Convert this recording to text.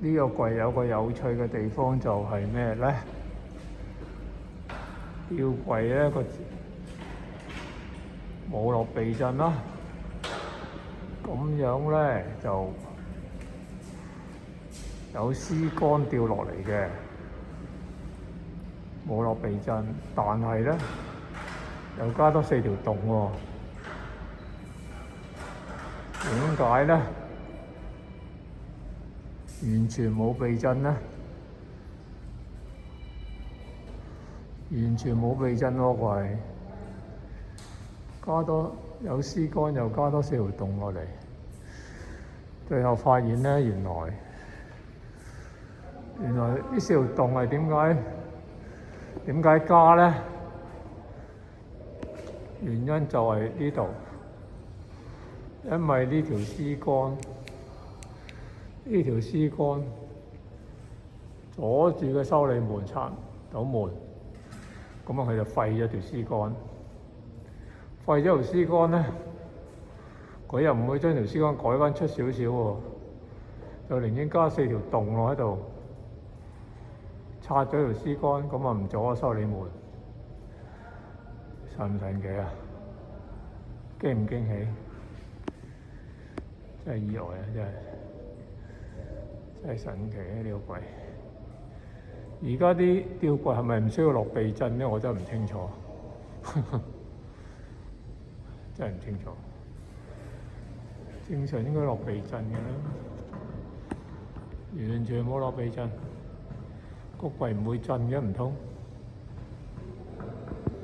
呢個櫃有個有趣嘅地方就係咩咧？吊櫃咧冇落避震啦，咁樣咧就有絲桿掉落嚟嘅，冇落避震，但係咧又加多4條洞喎。點解咧？完全冇避震咧，完全冇避震喎櫃，加多有絲桿又加多4條洞落嚟，最後發現咧原來呢4條洞係點解加咧？原因就係呢度，因為呢條絲桿阻住個修理門拆唔到門，咁佢就廢咗條絲桿。廢咗條絲桿咧，佢又唔會將條絲桿改翻出少少喎，就寧願加4條洞落喺度，拆咗條絲桿，咁啊唔阻我修理門。神唔神奇啊？驚唔驚喜？真係意外啊！真係神奇啊！呢個櫃，而家啲吊櫃係咪唔需要落避震咧？我真係唔清楚，真係唔清楚。正常應該落避震嘅啦，完全冇落避震，個櫃唔會震嘅唔通？